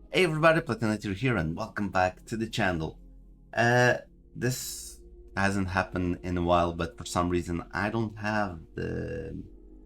Hey everybody, Platinator here and welcome back to the channel. This hasn't happened in a while, but for some reason I don't have the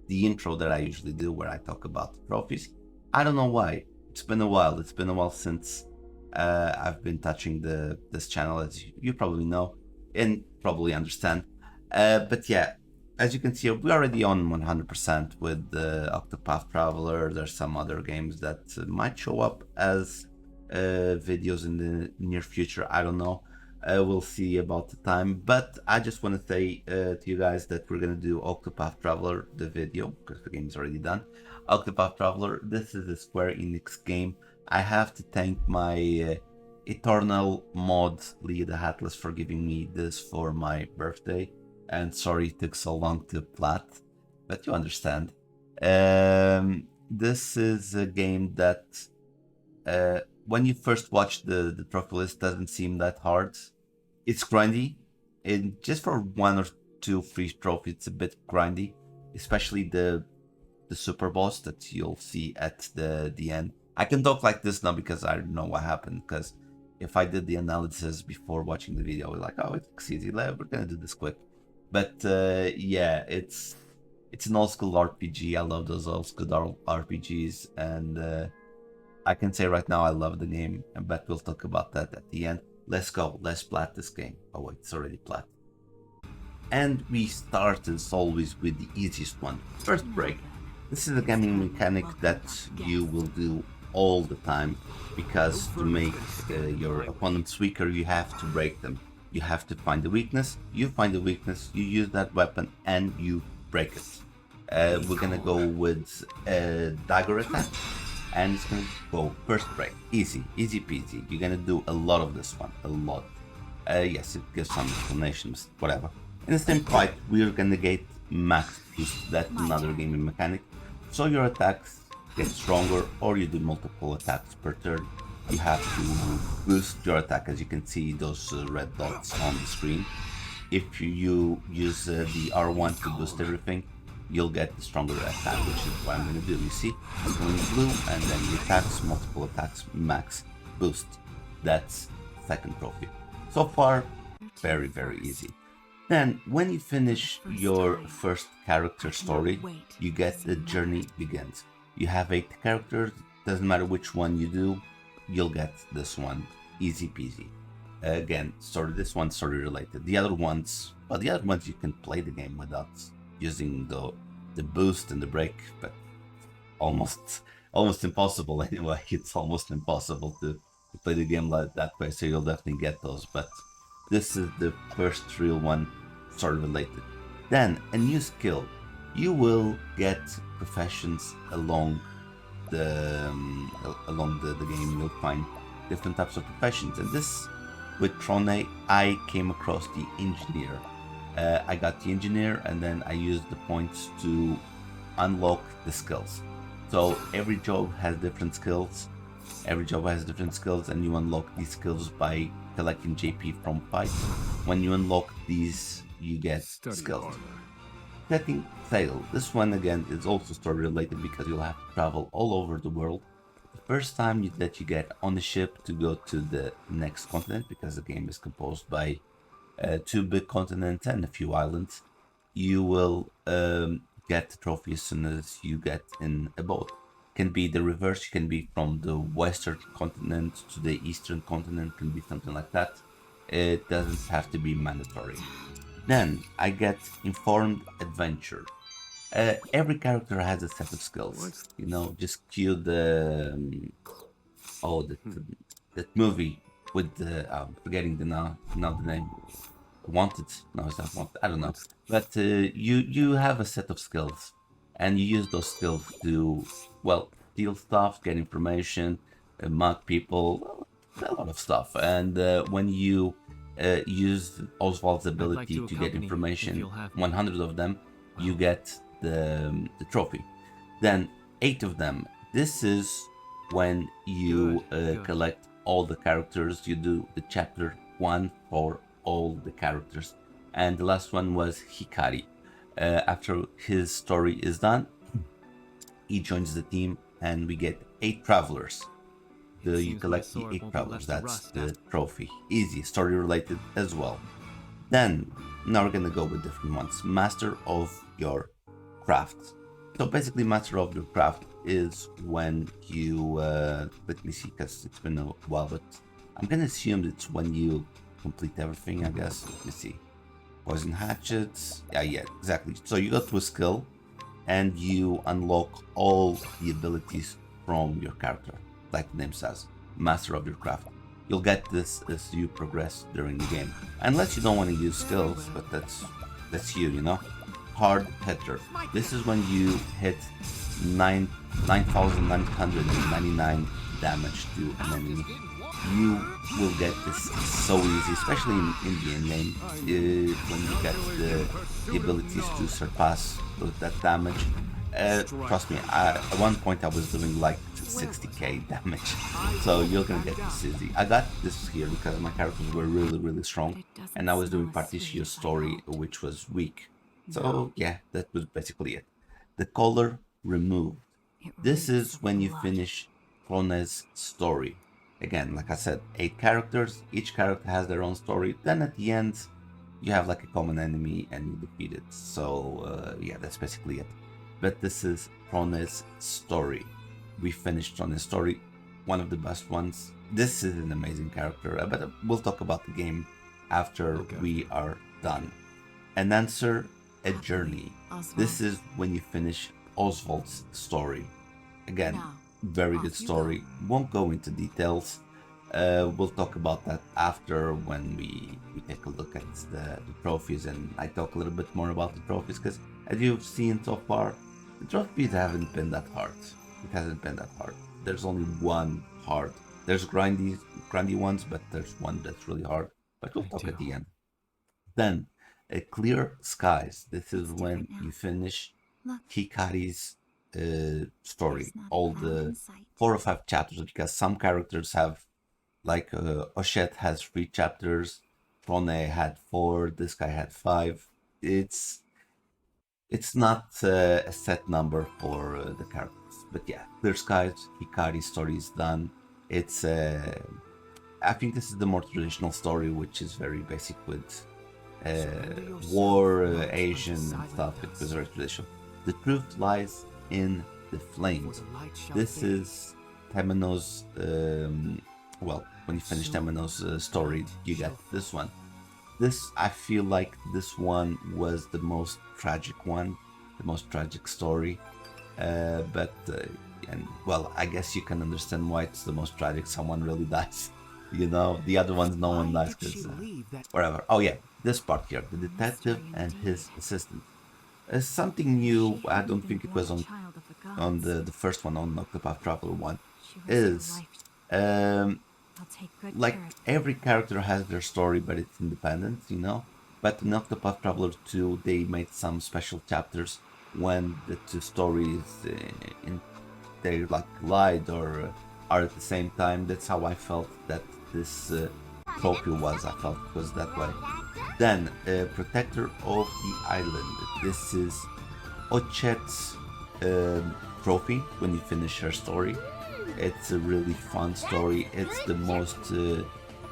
intro that I usually do where I talk about the trophies. I don't know why. It's been a while. It's been a while since I've been touching this channel, as you probably know and probably understand. But yeah, as you can see, we're already on 100% with the Octopath Traveler. There's some other games that might show up as videos in the near future. I don't know. We'll see about the time. But I just want to say to you guys that we're going to do Octopath Traveler, the video, because the game is already done. Octopath Traveler, this is a Square Enix game. I have to thank my eternal mod, Lee the Hatless, for giving me this for my birthday. And sorry it took so long to plat, but you understand. This is a game that when you first watch the trophy list doesn't seem that hard. It's grindy, and just for one or two free trophies, it's a bit grindy, especially the super boss that you'll see at the end. I can talk like this now because I don't know what happened, because if I did the analysis before watching the video, I was like, oh, it's easy, we're gonna do this quick. But yeah, it's an old school RPG. I love those old school RPGs, and I can say right now I love the game. But we'll talk about that at the end. Let's go. Let's plat this game. Oh wait, it's already plat. And we start as always with the easiest one. First break. This is a gaming mechanic that you will do all the time, because to make your opponents weaker, you have to break them. You have to find the weakness, you find the weakness, you use that weapon, and you break it. We're gonna go with a dagger attack, and it's gonna go first break. Easy peasy. You're gonna do a lot of this one, a lot. Yes, it gives some explanations, whatever. In the same fight, we're gonna get max boost, that's another gaming mechanic. So your attacks get stronger, or you do multiple attacks per turn. You have to boost your attack, as you can see those red dots on the screen. If you use the R1 to boost everything, you'll get the stronger attack, which is what I'm going to do. You see, I'm going blue, and then the attacks, multiple attacks, max boost. That's second trophy. So far, very easy. Then, when you finish your first character story, you get the journey begins. You have 8 characters, doesn't matter which one you do, you'll get this one, easy peasy. Again, this one's story related. The other ones you can play the game without using the boost and the break, but almost impossible anyway. It's almost impossible to play the game like that way, so you'll definitely get those. But this is the first real one, story related. Then a new skill. You will get professions along the game. You'll find different types of professions, and this with Trone, I came across the engineer. I got the engineer, and then I used the points to unlock the skills. So every job has different skills. And you unlock these skills by collecting JP from fights. When you unlock these, you get skills. Setting sail. This one again is also story related, because you'll have to travel all over the world. The first time that you get on the ship to go to the next continent, because the game is composed by 2 big continents and a few islands, you will get the trophy as soon as you get in a boat. Can be the reverse. You can be from the western continent to the eastern continent, can be something like that. It doesn't have to be mandatory. Then I get informed adventure. Every character has a set of skills. You know, just cue the that movie with the forgetting the now the name. Wanted? No, it's not Wanted. I don't know. But you have a set of skills, and you use those skills to steal stuff, get information, mock people, a lot of stuff. And when you use Oswald's ability to get information, 100 of them, you get the trophy. Then 8 of them. This is when you collect all the characters. You do the chapter 1 for all the characters. And the last one was Hikari. After his story is done, he joins the team, and we get 8 travelers. You collect the 8 travelers. That's the trophy. Easy, story related as well. Then, now we're gonna go with different ones. Master of your craft. So basically, master of your craft is when you, let me see, because it's been a while, but I'm gonna assume it's when you complete everything, I guess. Let me see. Poison hatchets. Yeah, exactly. So you go to a skill and you unlock all the abilities from your character, like the name says, master of your craft. You'll get this as you progress during the game, unless you don't want to use skills, but that's you know. Hard hitter. This is when you hit 9,999 damage to an enemy. You will get this so easy, especially in the end game, when you get the abilities to surpass that damage. Trust me, at one point I was doing like 60k damage, so you're gonna get this easy. I got this here because my characters were really strong, and I was doing Partitio's story, which was weak. So yeah, that was basically it. The color removed. This is when you finish Krone's story. Again, like I said, 8 characters, each character has their own story. Then at the end, you have like a common enemy and you defeat it. So yeah, that's basically it. But this is Krone's story. We finished Krone's story, one of the best ones. This is an amazing character, but we'll talk about the game after we are done. An answer, a journey. This is when you finish Oswald's story. Again, very good story. Won't go into details. We'll talk about that after when we take a look at the trophies, and I talk a little bit more about the trophies, because as you've seen so far, the trophies haven't been that hard. It hasn't been that hard. There's only one hard. There's grindy ones, but there's one that's really hard. But we'll talk at the end. Then, clear skies. This is when you finish Hikari's story, all the 4 or 5 chapters, because some characters have, like Oshet has 3 chapters, Krone had 4, this guy had 5. It's not a set number for the characters, but yeah, Clear Skies, Hikari's story is done. It's I think this is the more traditional story, which is very basic with war, Asian and stuff. It was very traditional. The truth lies in the flames. This is Temeno's, well, when you finish Temeno's story, you get this one. This, I feel like this one was the most tragic one, the most tragic story. And well, I guess you can understand why it's the most tragic. Someone really dies. You know, the other ones, no one dies because whatever. Oh yeah, this part here, the detective and his assistant. Something new, I don't think it was on the first one, on Octopath Traveler 1, is like every character has their story, but it's independent, you know. But in Octopath Traveler 2, they made some special chapters when the 2 stories they like collide or are at the same time. That's how I felt that this trophy was. I felt it was that way. Then, Protector of the Island. This is Ochet's trophy when you finish her story. It's a really fun story. It's the most,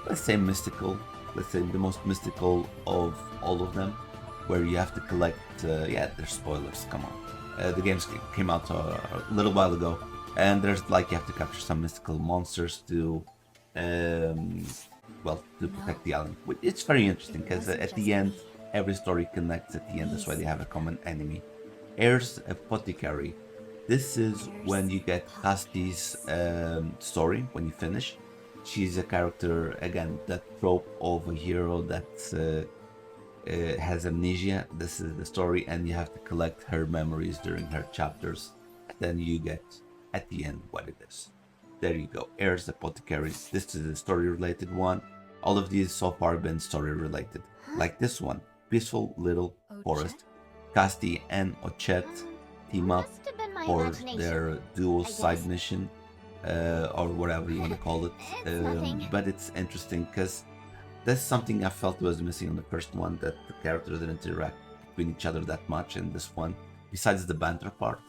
let's say mystical. Let's say the most mystical of all of them, where you have to collect, yeah, there's spoilers, come on. The games came out a little while ago, and there's like, you have to capture some mystical monsters to, well, to protect the island. It's very interesting, because at the end, every story connects at the end, that's why they have a common enemy. Heir's Apothecary. This is when you get Casti's story, when you finish. She's a character, again, that trope of a hero that has amnesia. This is the story, and you have to collect her memories during her chapters. Then you get, at the end, what it is. There you go, Heir's Apothecary. This is a story-related one. All of these so far have been story-related. Like this one, Peaceful Little Forest. Casti and Ochet team up for their dual side mission, or whatever you want to call it. But it's interesting because that's something I felt was missing on the first one, that the characters didn't interact between each other that much in this one, besides the banter part.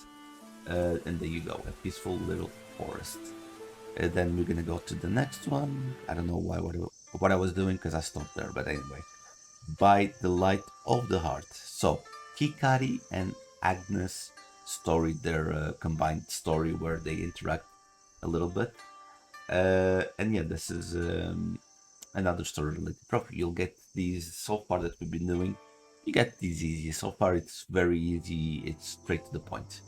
And there you go, A Peaceful Little Forest. Then we're gonna go to the next one. I don't know what I was doing because I stopped there, but anyway. By the Light of the Heart. So Hikari and Agnes story, their combined story where they interact a little bit. And yeah, this is another story related property. You'll get these so far that we've been doing. You get these easy. So far, it's very easy. It's straight to the point.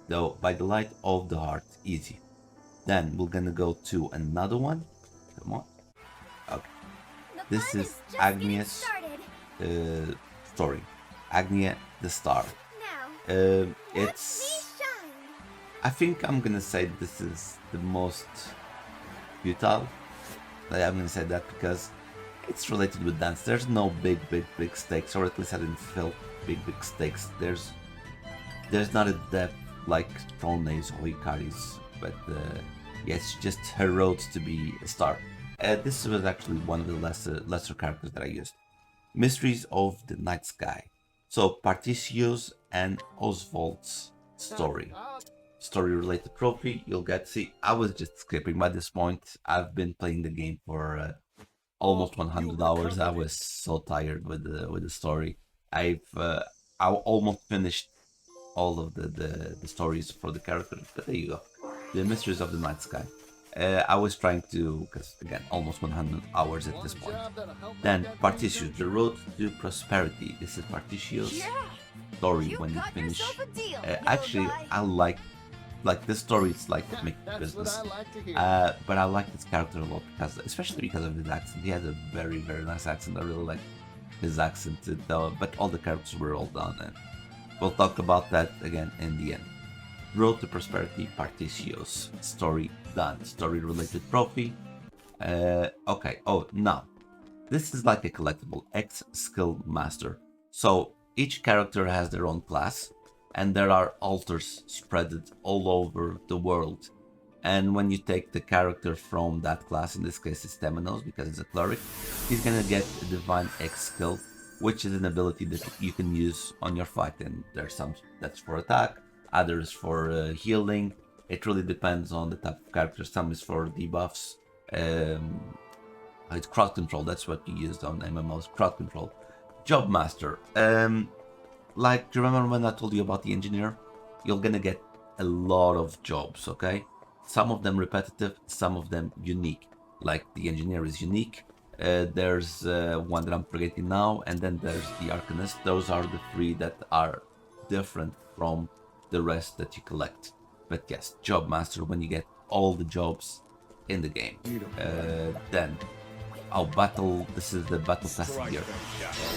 Though, By the Light of the Heart, easy. Then we're gonna go to another one. Come on. Okay. This is Agnes story. Agnia the Star. It's. I think I'm gonna say this is the most futile. I'm gonna say that because it's related with dance. There's no big stakes, or at least I didn't feel big stakes. There's not a depth like Trollnay's or Hikari's, but yeah, it's just her road to be a star. This was actually one of the lesser characters that I used. Mysteries of the Night Sky. So Particio's and Oswald's story. Story related trophy. You'll get. See, I was just skipping by this point. I've been playing the game for almost 100 hours. I was so tired with the story. I almost finished all of the stories for the characters, but there you go. The Mysteries of the Night Sky. I was trying to, because again, almost 100 hours at this point. Then Particio, The Road to Prosperity. This is Particio's story when you finish. Actually, I like this story. It's like make business, but I like this character a lot because, especially because of his accent. He has a very nice accent. I really like his accent, though. But all the characters were all done, and we'll talk about that again in the end. Road to Prosperity, Particio's story done. Story related trophy. Okay. Oh, now this is like a collectible X Skill Master. So each character has their own class, and there are altars spread all over the world. And when you take the character from that class, in this case it's Temenos because it's a cleric, he's gonna get a Divine X skill, which is an ability that you can use on your fight. And there's some that's for attack, others for healing. It really depends on the type of character. Some is for debuffs. It's crowd control. That's what you used on MMOs. Crowd control. Job Master. Like, do you remember when I told you about the engineer? You're gonna get a lot of jobs, okay? Some of them repetitive, some of them unique. Like the engineer is unique. There's one that I'm forgetting now, and then there's the Arcanist. Those are the three that are different from the rest that you collect. But yes, Job Master, when you get all the jobs in the game. Then this is the battle tested gear.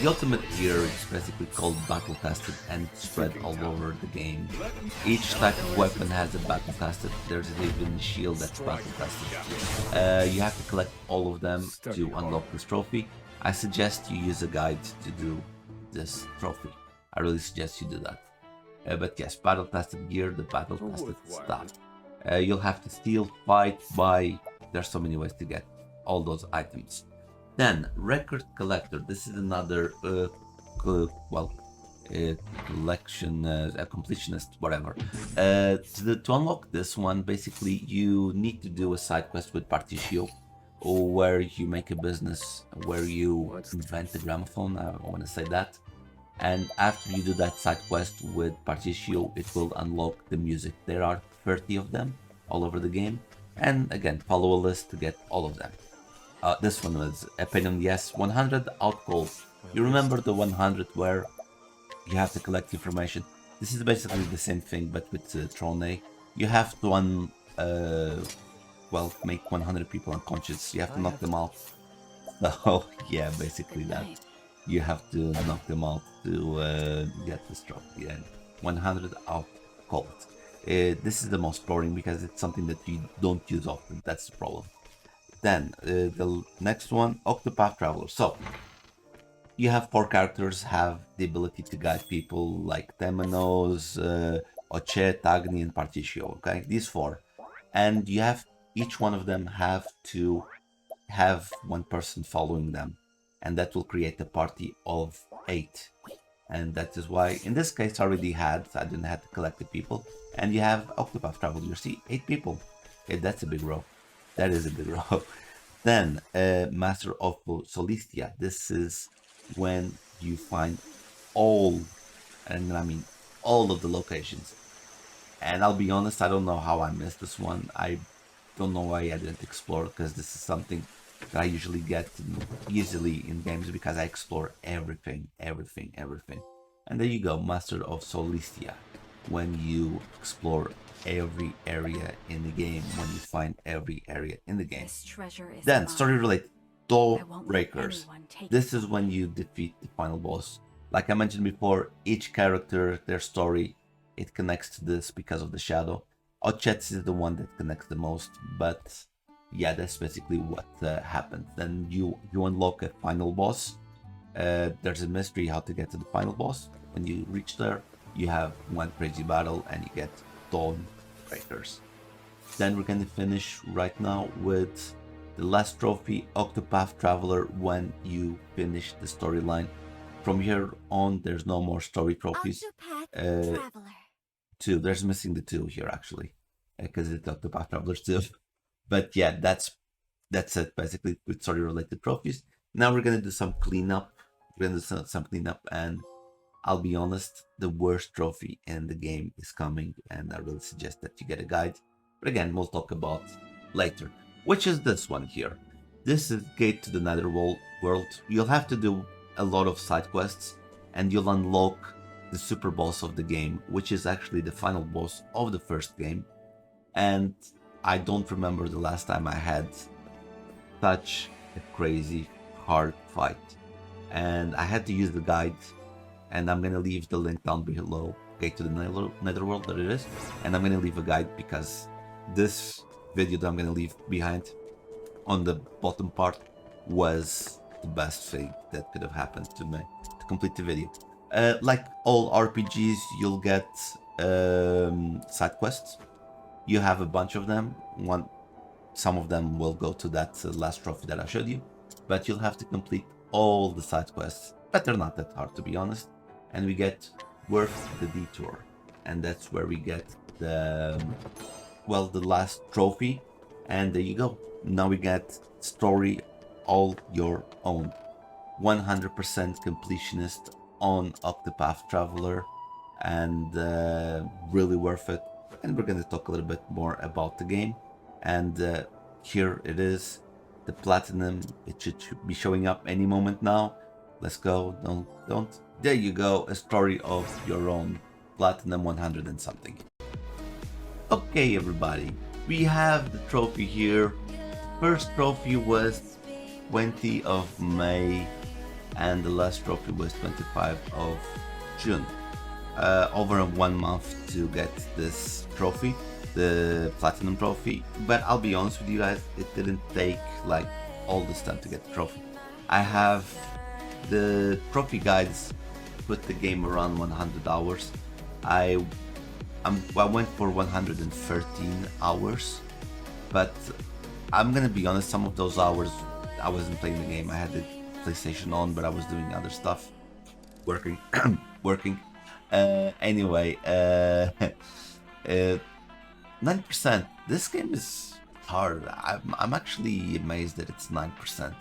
The ultimate gear is basically called battle tested and spread all over the game. Each type of weapon has a battle tested. There's even shield that's battle tested. You have to collect all of them to unlock this trophy. I suggest you use a guide to do this trophy. I really suggest you do that. But yes, battle tested gear, the battle tested stuff. You'll have to steal, fight, buy. There's so many ways to get all those items. Then Record Collector. This is another collection, a completionist, whatever. To unlock this one, basically you need to do a side quest with Particio, where you make a business, where you invent a gramophone. I want to say that. And after you do that side quest with Particio, it will unlock the music. There are 30 of them all over the game. And again, follow a list to get all of them. This one was Opinion Yes, 100 out call. You remember the 100 where you have to collect information? This is basically the same thing, but with Tronay. You have to make 100 people unconscious. You have to knock them out. So yeah, basically that. You have to knock them out to get this trophy. And 100 out called. This is the most boring because it's something that you don't use often. That's the problem. Then the next one, Octopath Traveler. So you have 4 characters have the ability to guide people like Temenos, Oche, Tagni, and Particio. Okay, these 4, and you have each one of them have to have one person following them, and that will create a party of 8. And that is why in this case I didn't have to collect the people. And you have Octopath Traveler. You see 8 people. Okay, that's a big row. That is a good roll. Then, Master of Solistia. This is when you find all, and I mean all of the locations. And I'll be honest, I don't know how I missed this one. I don't know why I didn't explore, because this is something that I usually get easily in games because I explore everything, everything, everything. And there you go, Master of Solistia. When you explore every area in the game, when you find every area in the game. This treasure is Then, mine. story related, Door I won't let Breakers. anyone take This it is from when me. you defeat the final boss. Like I mentioned before, each character, their story, it connects to this because of the shadow. Ochet is the one that connects the most, but yeah, that's basically what happens. Then you unlock a final boss. There's a mystery how to get to the final boss. When you reach there, you have one crazy battle and you get Dawn Breakers. Then we're gonna finish right now with the last trophy, Octopath Traveler, when you finish the storyline. From here on, there's no more story trophies. Octopath Traveler. Two, there's missing the two here actually, because it's Octopath Traveler 2. But yeah, that's it basically with story related trophies. Now we're gonna do some cleanup. We're gonna do some cleanup, and I'll be honest, the worst trophy in the game is coming, and I really suggest that you get a guide. But again, we'll talk about later. Which is this one here. This is Gate to the Netherworld world. You'll have to do a lot of side quests, and you'll unlock the super boss of the game, which is actually the final boss of the first game. And I don't remember the last time I had such a crazy hard fight. And I had to use the guide, and I'm gonna leave the link down below. Gate to the Netherworld, there it is. And I'm gonna leave a guide because this video that I'm gonna leave behind on the bottom part was the best thing that could have happened to me to complete the video. Like all RPGs, you'll get side quests. You have a bunch of them. Some of them will go to that last trophy that I showed you, but you'll have to complete all the side quests. But they're not that hard, to be honest. And we get Worth the Detour, and that's where we get the the last trophy. And there you go. Now we get story all your own. 100% completionist on Octopath Traveler, and really worth it. And we're going to talk a little bit more about the game. And here it is, the platinum. It should be showing up any moment now. Let's go. Don't. There you go. A story of your own. Platinum 100 and something. Okay, everybody. We have the trophy here. First trophy was 20 of May, and the last trophy was 25 of June. Over 1 month to get this trophy, the platinum trophy. But I'll be honest with you guys, it didn't take like all this time to get the trophy. I have the trophy guides put the game around 100 hours. I went for 113 hours, but I'm gonna be honest, some of those hours I wasn't playing the game. I had the PlayStation on, but I was doing other stuff, working. Anyway, 9%. This game is hard. I'm actually amazed that it's 9%.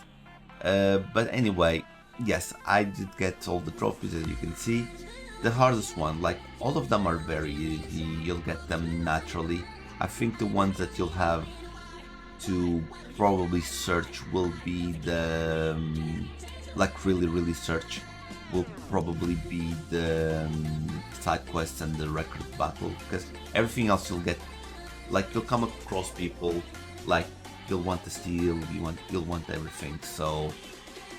But anyway, yes, I did get all the trophies, as you can see. The hardest one, like all of them are very easy. You'll get them naturally. I think the ones that you'll have to probably search will be the like really search will probably be the side quests and the record battle, because everything else you'll get, like you'll come across people, like you'll want to steal, you'll want everything. So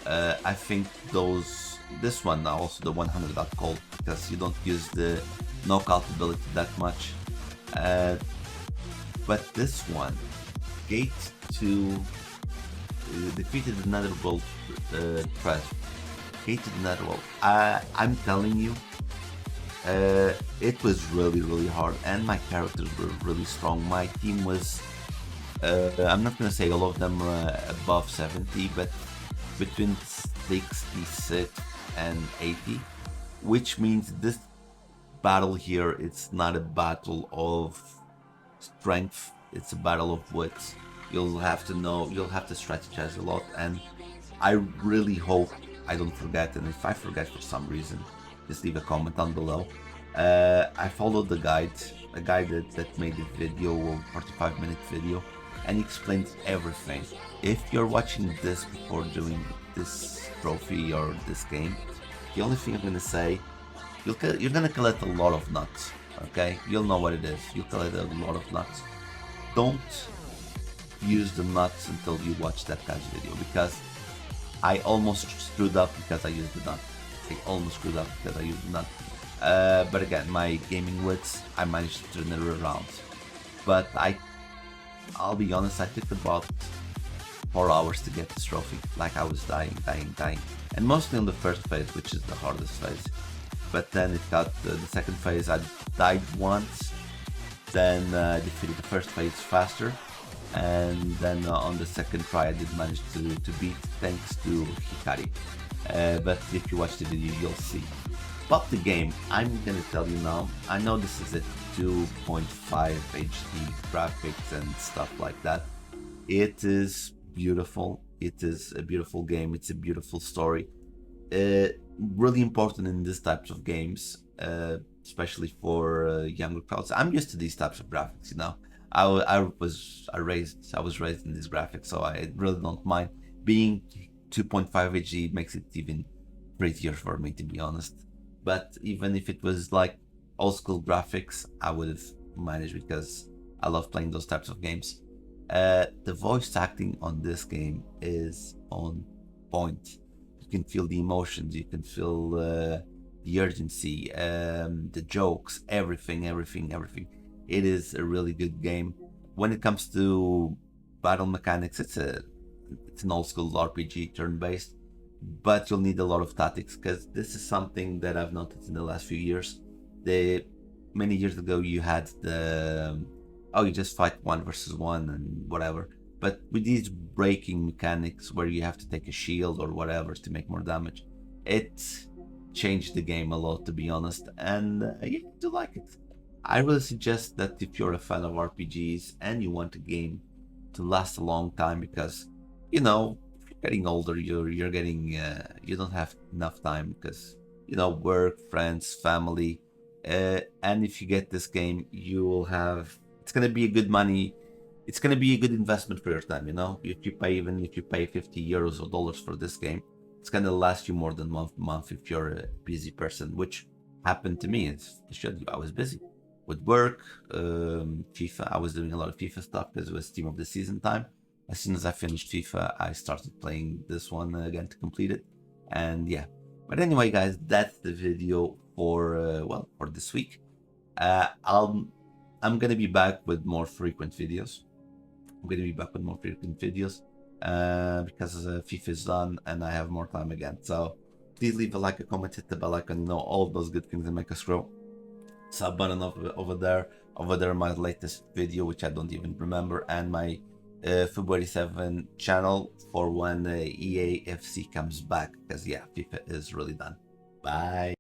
I think this one also the 100 got cold because you don't use the knockout ability that much, but this one, Gate to defeated the Netherworld threat. Gate to the Netherworld. I'm telling you, it was really hard, and my characters were really strong. My team was, I'm not gonna say all of them above 70, but between 66 and 80, which means this battle here, it's not a battle of strength, it's a battle of wits. You'll have to know, you'll have to strategize a lot, and I really hope I don't forget. And if I forget for some reason, just leave a comment down below. I followed the guide, a guy that made a video, a 45-minute video, and he explained everything. If you're watching this before doing this trophy or this game, the only thing I'm gonna say, you're gonna collect a lot of nuts. Okay, you'll know what it is. You'll collect a lot of nuts. Don't use the nuts until you watch that guy's video, because I almost screwed up because I used the nut. I almost screwed up because I used the nut. But again, my gaming wits, I managed to turn it around. But I'll be honest, I took about 4 hours to get this trophy. Like, I was dying. And mostly on the first phase, which is the hardest phase. But then it got the second phase, I died once. Then defeated the first phase faster. And then on the second try I did manage to beat, thanks to Hikari. But if you watch the video, you'll see. But the game, I'm gonna tell you now, I know this is a 2.5 HD graphics and stuff like that. It is beautiful. It is a beautiful game. It's a beautiful story. Really important in these types of games, especially for younger crowds. I'm used to these types of graphics, you know. I was raised in these graphics, so I really don't mind. Being 2.5 HD makes it even prettier for me, to be honest. But even if it was like old school graphics, I would have managed, because I love playing those types of games. The voice acting on this game is on point. You can feel the emotions, you can feel the urgency, the jokes, everything. It is a really good game. When it comes to battle mechanics, it's an old school RPG, turn-based, but you'll need a lot of tactics, because this is something that I've noticed in the last few years. Many years ago you had the you just fight 1 versus 1 and whatever, but with these breaking mechanics where you have to take a shield or whatever to make more damage, it changed the game a lot, to be honest, and yeah, I do like it. I really suggest that if you're a fan of RPGs and you want a game to last a long time, because, you know, if you're getting older, you're getting you don't have enough time, because, you know, work, friends, family, and if you get this game, you will have, it's gonna be a good money, it's gonna be a good investment for your time, you know. If you pay, even if you pay 50 euros or dollars for this game, it's gonna last you more than month if you're a busy person, which happened to me. I was busy with work, FIFA. I was doing a lot of FIFA stuff because it was Team of the Season time. As soon as I finished FIFA, I started playing this one again to complete it. And yeah, but anyway, guys, that's the video for for this week. I'm gonna be back with more frequent videos. Because FIFA is done and I have more time again. So please leave a like, a comment, hit the bell icon, you know, all of those good things that make us grow. Sub button over there, my latest video, which I don't even remember, and my February 7 channel for when EA FC comes back, because yeah, FIFA is really done. Bye.